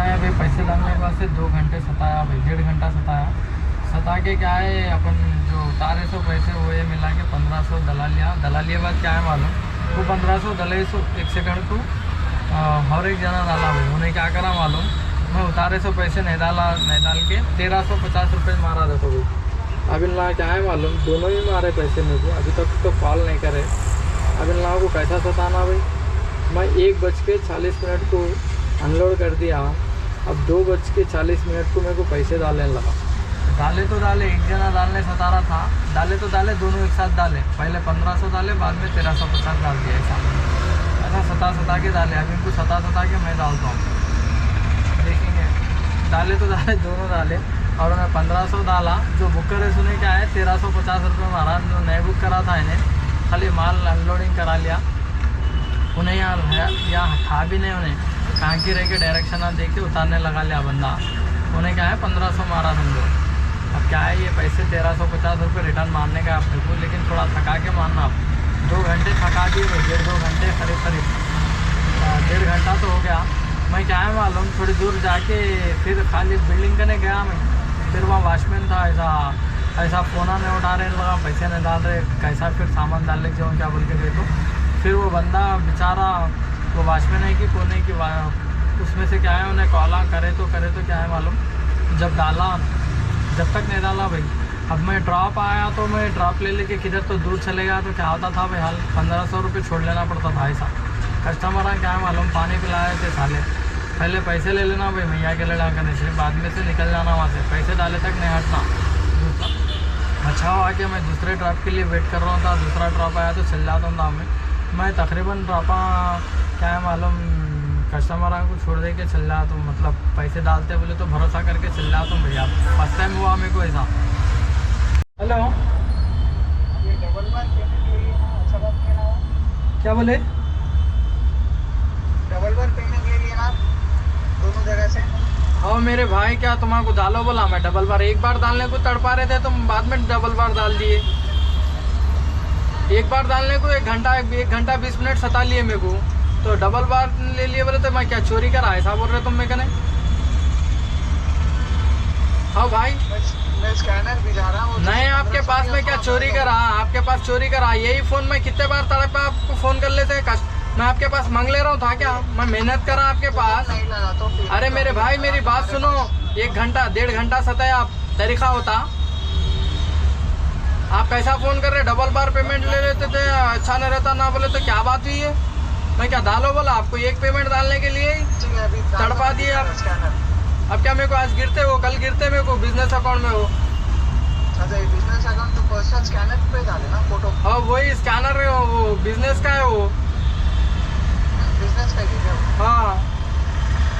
क्या है भाई, पैसे डालने के बाद से 2 घंटे सताया भाई, 1.5 घंटा सता के क्या है, अपन जो उतारे सो पैसे वो ये मिला के 1500 दला लिया बाद क्या है मालूम, वो 1500 दले सो 1 सेकंड को हर एक जना डाला भाई। उन्हें क्या करा मालूम, मैं उतारे सो पैसे नहीं डाल के 1350 रुपये मारा देखो भाई। अब इन लोगों क्या है मालूम, दोनों ही मारे पैसे मेरे को, अभी तक तो कॉल नहीं करे। अब इन लोगों को कैसा सताना भाई, मैं 1:40 को अनलोड कर दिया, अब 2:40 को मेरे को पैसे डालने लगा। डाले एक जना डालने सता रहा था, डाले दोनों एक साथ डाले, पहले 1500 डाले, बाद में 1350 डाल दिया। ऐसा सता के डाले। अभी इनको सता के मैं डालता हूँ, देखेंगे। डाले दोनों डाले, और उन्हें 1500 डाला। जो बुक करे सुने क्या है 1350 रुपये मारा। जो नए बुक करा था इन्हें खाली माल अनलोडिंग करा लिया। उन्हें यहाँ था भी नहीं, उन्हें कहाँ की रह के डायरेक्शन दे के उतारने लगा लिया बंदा। उन्हें क्या है 1500 मारा समझो। अब क्या है, ये पैसे 1350 रुपये रिटर्न मारने का आपने को, लेकिन थोड़ा थका के मारना। आप 2 घंटे थका दिए, 1.5-2 घंटे करीब 1.5 घंटा तो हो गया। मैं क्या है मालूम, थोड़ी दूर जाके फिर खाली बिल्डिंग करने गया मैं। फिर वहाँ वॉचमैन था, ऐसा फ़ोन नहीं उठा रहे लगा, पैसे नहीं डाल रहे, कैसा फिर सामान डाल ले जाऊँ क्या बोल के गए। तो फिर वो बंदा बेचारा, वो वॉचमैन है कि कौन है कि उसमें से क्या है, उन्हें कॉल करे तो क्या है मालूम, जब तक नहीं डाला भाई। अब मैं ड्रॉप आया तो मैं ड्रॉप ले लेके किधर तो दूर चले गया, तो क्या होता था भाई, हाल 1500 रुपये छोड़ लेना पड़ता था। ऐसा कस्टमर है क्या है मालूम, पानी पिलाए थे साले। पहले पैसे ले लेना भाई भैया के लड़ा करने से, बाद में से निकल जाना वहाँ से, पैसे डाले तक नहीं हटना। अच्छा हुआ कि मैं दूसरे ड्रॉप के लिए वेट कर रहा था, दूसरा ड्रॉप आया तो चल जाता था मैं तकरीबन ड्रॉपा क्या है मालूम, कस्टमर को छोड़ दे के चल जाता हूँ। मतलब पैसे डालते बोले तो भरोसा करके चल जाता हूँ भैया। फर्स्ट टाइम हुआ मेरे को ऐसा। हेलो, ये डबल बार पेमेंट ले लिया ना, अच्छा बात कहना हुआ। क्या बोले? डबल बार पेमेंट ले लिया ना दोनों जगह से। हाँ मेरे भाई, क्या तुम्हारा डालो बोला मैं डबल बार, एक बार डालने को तड़पा रहे थे तुम, बाद में डबल बार डाल दिए। एक बार डालने को 1 घंटा 20 मिनट सता लिए मेरे को, तो डबल बार ले लिए बोले तो मैं क्या चोरी करा, ऐसा बोल रहे तुम मेरे कने? हाँ भाई, मैं स्कैनर भी जा रहा हूँ। नहीं आपके पास में क्या चोरी करा, आपके पास चोरी करा? यही फ़ोन मैं कितने बार तड़पा आपको फ़ोन कर लेते हैं, मैं आपके पास मांग ले रहा हूँ था क्या? मैं मेहनत करा आपके पास। नहीं लगा तो अरे मेरे भाई मेरी बात सुनो, 1 घंटा 1.5 घंटा सताया आप, तरीका होता। आप कैसा फ़ोन कर रहे, डबल बार पेमेंट ले लेते थे, अच्छा नहीं रहता ना बोले तो क्या बात हुई है? मैं क्या डालो बोला आपको, एक पेमेंट डालने के लिए तड़पा दिए आप। अब क्या मेरे को आज गिरते हो, कल गिरते मेरे को बिजनेस अकाउंट में हो। अच्छा, ये बिजनेस अकाउंट तो पर्सनल स्कैनर पे डाले ना फोटो। हाँ वही स्कैनर, वो बिजनेस का है वो, बिजनेस का ही है। हाँ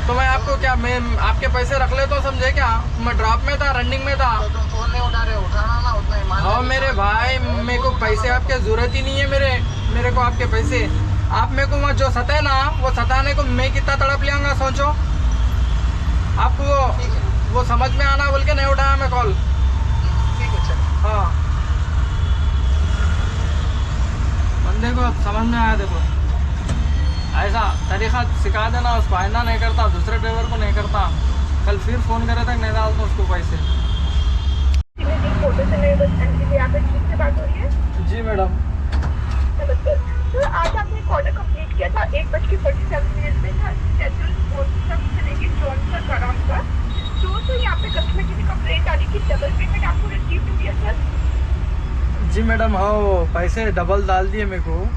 तो मैं आपको क्या, मैं आपके पैसे रख ले तो समझे क्या? मैं ड्रॉप में था, रनिंग में था। तो तुम फोन नहीं उठा रहे, उठाना ना उतना ही मान। हाँ मेरे भाई, मेरे को पैसे आपके ज़रूरत ही नहीं है, मेरे को आपके पैसे। आप मेरे को वहाँ जो सताए ना, वो सताने को मैं कितना तड़प लियांगा सोचो। आपको वो समझ में आना बोल के नहीं उठाया मैं कॉल। ठीक है चलो। हाँ बंदे को अब समझ में आया, देखो ऐसा तरीका सिखा देना उसको, आइंदा नहीं करता, दूसरे ड्राइवर को नहीं करता। कल फिर फ़ोन करे तक नहीं डालता उसको पैसे। फोटो से से बात हो रही है। जी मैडम। नमस्ते सर, आज आपने एक ऑर्डर कंप्लीट किया था, 1:47 में था, से लेके जॉनसर कराम का। तो यहाँ पे कस्टमर की कंप्लेंट आ रही कि डबल पेमेंट आपको रिसीव नहीं किया सर। जी मैडम, हाँ वो पैसे डबल डाल दिए मेरे को,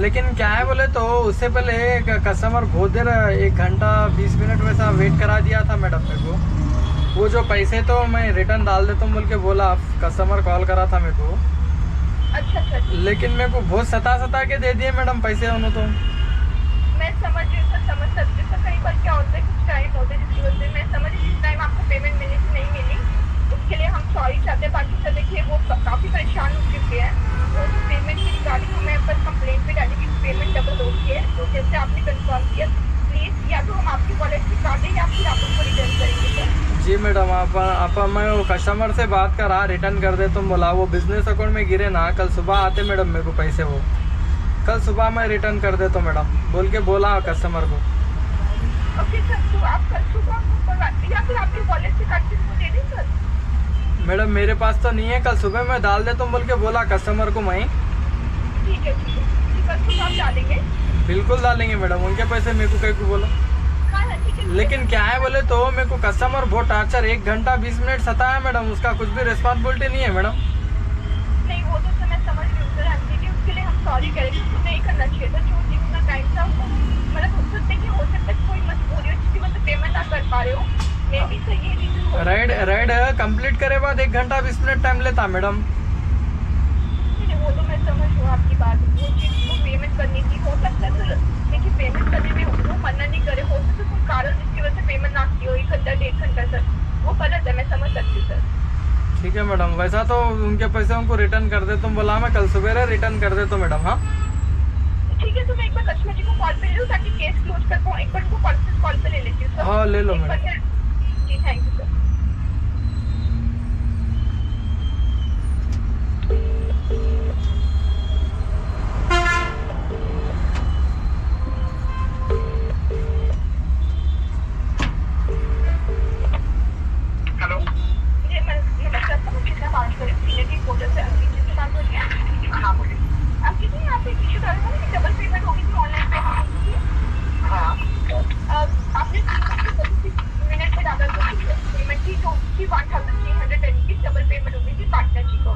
लेकिन क्या है बोले तो उससे पहले एक कस्टमर बहुत देर 1 घंटा 20 मिनट वैसा वेट करा दिया था मैडम मेरे को। वो जो पैसे तो मैं रिटर्न डाल देता हूँ बोल के बोला, कस्टमर कॉल करा था मेरे को। अच्छा, लेकिन मेरे को बहुत सता के दे दिए मैडम पैसे उन्होंने तो। मैं समझ रही हूँ सर, समझ सकती हूँ सर। कई बार क्या होता है, कुछ टाइम होता है जिसकी वजह से मैं समझ रही हूँ, टाइम आपको पेमेंट मिली कि नहीं मिली, उसके लिए हम सॉरी चाहते हैं। बाकी सर देखिए, वो काफ़ी परेशान हो चुके हैं, और पेमेंट की रिगार्डिंग हमें पर कंप्लेंट भी डाली कि पेमेंट डबल हो गई है। तो जैसे आपने कंफर्म किया, प्लीज़ या तो हम आपकी वॉलेट से काटें या फिर आप उसको रिटर्न करेंगे सर। जी मैडम, आप मैं वो कस्टमर से बात करा, रिटर्न कर दे तुम बोला, वो बिजनेस अकाउंट में गिरे ना, कल सुबह आते मैडम मेरे को पैसे, वो कल सुबह मैं रिटर्न कर देता हूँ मैडम बोल के बोला कस्टमर को। ओके सर, तो आप कल सुबह मैडम मेरे पास तो नहीं है, कल सुबह मैं डाल दे तुम बोल के बोला कस्टमर को मैं। ठीक है ठीक है, कल सुबह आप डालेंगे? बिल्कुल डालेंगे मैडम, उनके पैसे मेरे को कहीं को बोलो। हाँ हाँ ठीक है। लेकिन क्या है बोले तो मेरे को कस्टमर बहुत टार्चर 1 घंटा 20 मिनट सताया मैडम, उसका कुछ भी रिस्पॉन्सिबिलिटी नहीं है मैडम। नहीं वो तो सर मैं समझ रही हूँ सर, आंटी जी उसके लिए हम सॉरी करेंगे, उसको नहीं करना चाहिए था, जो जितना टाइम था वो मतलब हो सकता है कि हो सकता है कोई मजबूरी हो जिसकी वजह से पेमेंट ना कर पा रहे हो, मे भी सर ये रीजन हो। राइड कंप्लीट करे बाद 1 घंटा 20 मिनट टाइम लेता मैडम। नहीं वो तो मैं समझ रही हूँ आपकी बात, वो चीज़ को पेमेंट करनी थी, हो सकता है सर देखिए पेमेंट करने में वो मना नहीं करे, हो सकता है कोई कारण जिसकी वजह से पेमेंट ना की हो 1 घंटा 1.5 घंटा सर, वो गलत है, मैं समझ सकती हूँ सर। ठीक है मैडम, वैसा तो उनके पैसे उनको रिटर्न कर दे, तुम बोला मैं कल सवेरे रिटर्न कर दे तो मैडम। हाँ ठीक है तो मैं एक बार कस्टमर जी को कॉल पे ले लूँ ताकि केस क्लोज कर पाऊँ, एक बार उनको कॉल पे ले लेती हूँ सर। हाँ ले लो एक बार मैडम। जी थैंक यू सर। हेलो। जी मैं नमस्कार सर, मुझे मैं बात कर रही हूँ सीनियर रिपोर्टर से, अंकित जी से बात हो रही है? हाँ बोलिए। अंकित जी यहाँ पे एक इशू कर रहा था कि डबल पेमेंट होगी थी, ऑनलाइन पेमेंट होगी थी। हाँ आपने 36 मिनट में डाला तो पेमेंट थी जो उसकी 1300 रुपीज डबल पेमेंट हो गई थी पार्टनर जी को।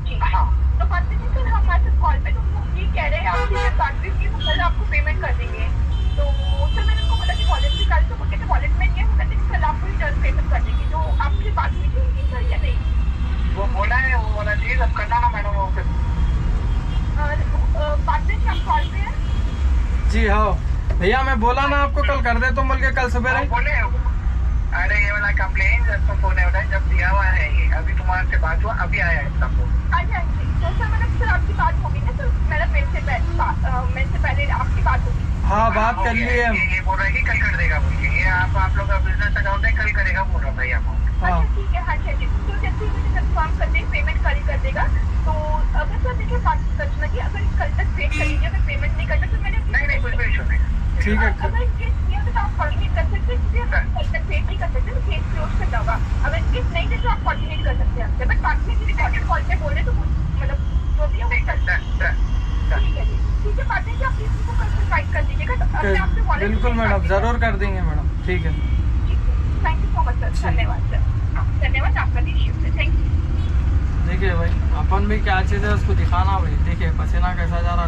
जी हाँ। तो पार्टनर जी सर हमारे साथ कॉल पे तो वो ये कह रहे हैं आपकी मैं बात हुई कि वो कल आपको पेमेंट कर देंगे, तो सर मैंने उनको बोला कि वॉलेट से कल तो मुझे वॉलेट में नहीं है, वो कहते हैं कल आपको रिटर्न पेमेंट कर देंगे, जो आपसे बात हुई थी उनकी सर या नहीं? वो बोला है, वो बोला चीज अब करना ना मैडम वो फिर। पार्टनर जी आप कॉल पे हैं? जी हाँ भैया, मैं बोला ना आपको कल कर दे तुम बोल के कल सवेरे। वो बोले अरे ये वाला कंप्लेन जब तुम फोन है जब दिया हुआ है, ये अभी तुम्हारे से बात हुआ, अभी आया है सबको। अच्छा अच्छा तो सर मतलब सर आपकी बात होगी ना सर, मेरे से पहले आपकी बात होगी। हाँ बात कर लिए हम। ये बोल रहा है कि कल कर देगा बोल के, ये आप लोग का बिजनेस अकाउंट है, कल करेगा बोल रहा था ये अमाउंट। हाँ अच्छा ठीक है, हाँ जी तो जैसे ही मुझे कंफर्म कर दें पेमेंट कल ही कर देगा, तो अगर सर देखिए बात कस्टमर की अगर कल तक वेट कर लीजिए, अगर पेमेंट नहीं करता तो मैंने नहीं कुछ भी इशू नहीं। ठीक है। अगर केस नहीं होता तो आप कोऑर्डिनेट कर सकते हैं, क्योंकि कल तक वेट नहीं कर सकते तो केस क्लोज करना होगा, अगर केस नहीं थे तो आप कोऑर्डिनेट कर सकते हैं हमसे, बट बाकी में रिकॉर्डेड कॉल पे बोल रहे तो मतलब जो भी है वो कर सकते हैं। ठीक है जी, ठीक है पार्टनर जी आप प्लीज को कल प्रोवाइड कर दीजिएगा, तो अब मैं आपसे वॉलेट बिल्कुल मैडम, जरूर कर देंगे मैडम। ठीक है, thank you so much sir, धन्यवाद सर, धन्यवाद आपका इश्यू से, थैंक यू। देखिए भाई अपन भी क्या चीज़ है उसको दिखाना भाई। देखिए पसीना कैसा जा रहा,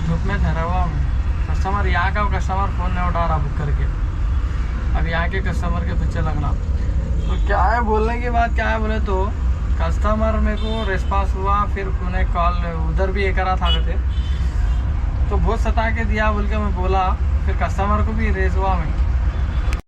धूप में ठहरा हुआ मैं। कस्टमर यहाँ का कस्टमर फ़ोन नहीं उठा रहा बुक करके, अब यहाँ के कस्टमर के पीछे लगना। तो क्या है बोलने की बात, क्या है बोले तो कस्टमर मेरे को रिस्पॉन्स हुआ, फिर उन्हें कॉल उधर भी ये करा था कहते, तो बहुत सता के दिया बोल के मैं बोला, फिर कस्टमर को भी रेज हुआ मैं।